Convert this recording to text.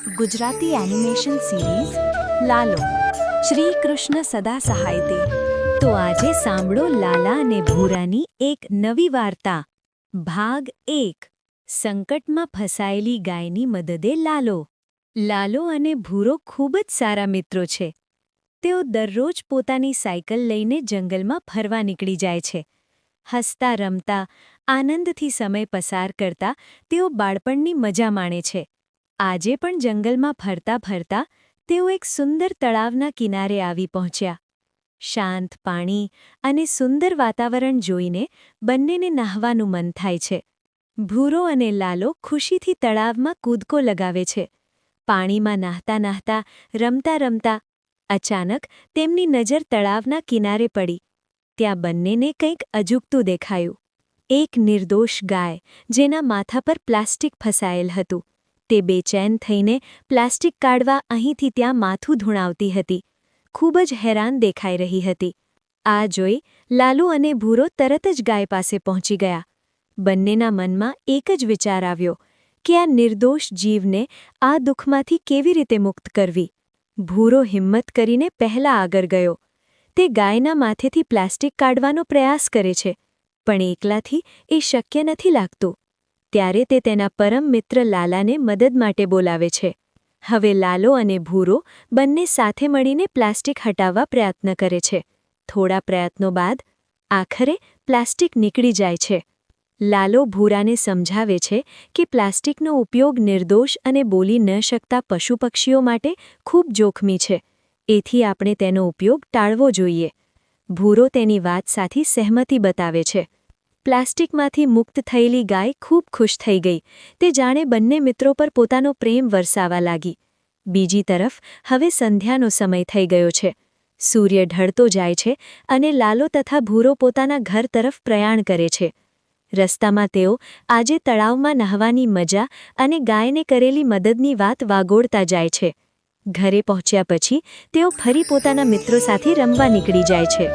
Gujarati animation series Lalo Shri Krishna સદા સહાયતે। તો આજે સાંભળો લાલા અને ભૂરાની એક નવી વાર્તા। ભાગ 1। સંકટમાં ફસાયેલી ગાયની મદદે લાલો। લાલો અને ભૂરો ખૂબ જ સારા મિત્રો છે। તેઓ દરરોજ પોતાની સાયકલ લઈને જંગલમાં ફરવા નીકળી જાય છે। હસતા રમતા આનંદથી સમય પસાર કરતા તેઓ બાળપણની મજા માણે છે। આજે પણ જંગલમાં ફરતા ફરતા તેઓ એક સુંદર તળાવના કિનારે આવી પહોંચ્યા। શાંત પાણી અને સુંદર વાતાવરણ જોઈને બંનેને નહાવાનું મન થાય છે। ભૂરો અને લાલો ખુશીથી તળાવમાં કૂદકો લગાવે છે। પાણીમાં નહાતા નહાતા રમતા રમતા અચાનક તેમની નજર તળાવના કિનારે પડી। ત્યાં બંનેને કંઈક અજુગતું દેખાયું। એક નિર્દોષ ગાય જેના માથા પર પ્લાસ્ટિક ફસાયેલ હતું। તે બેચેન થઈને પ્લાસ્ટિક કાઢવા અહીંથી ત્યાં માથું ધૂણાવતી હતી। ખૂબ જ હેરાન દેખાઈ રહી હતી। આ જોઈ લાલુ અને ભૂરો તરત જ ગાય પાસે પહોંચી ગયા। બંનેના મનમાં એક જ વિચાર આવ્યો કે આ નિર્દોષ જીવને આ દુઃખમાંથી કેવી રીતે મુક્ત કરવી। ભૂરો હિંમત કરીને પહેલા આગળ ગયો। તે ગાયના માથેથી પ્લાસ્ટિક કાઢવાનો પ્રયાસ કરે છે, પણ એકલાથી એ શક્ય નથી લાગતું। ત્યારે તે તેના પરમ મિત્ર લાલાને મદદ માટે બોલાવે છે। હવે લાલો અને ભૂરો બંને સાથે મળીને પ્લાસ્ટિક હટાવવા પ્રયત્ન કરે છે। થોડા પ્રયત્નો બાદ આખરે પ્લાસ્ટિક નીકળી જાય છે। લાલો ભૂરાને સમજાવે છે કે પ્લાસ્ટિકનો ઉપયોગ નિર્દોષ અને બોલી ન શકતા પશુ પક્ષીઓ માટે ખૂબ જોખમી છે, એથી આપણે તેનો ઉપયોગ ટાળવો જોઈએ। ભૂરો તેની વાત સાથે સહેમતિ બતાવે છે। પ્લાસ્ટિકમાંથી મુક્ત થયેલી ગાય ખૂબ ખુશ થઈ ગઈ। તે જાણે બંને મિત્રો પર પોતાનો પ્રેમ વરસાવા લાગી। બીજી તરફ હવે સંધ્યાનો સમય થઈ ગયો છે। સૂર્ય ઢળતો જાય છે અને લાલો તથા ભૂરો પોતાના ઘર તરફ પ્રયાણ કરે છે। રસ્તામાં તેઓ આજે તળાવમાં નહાવાની મજા અને ગાયને કરેલી મદદની વાત વાગોળતા જાય છે। ઘરે પહોંચ્યા પછી તેઓ ફરી પોતાના મિત્રો સાથે રમવા નીકળી જાય છે।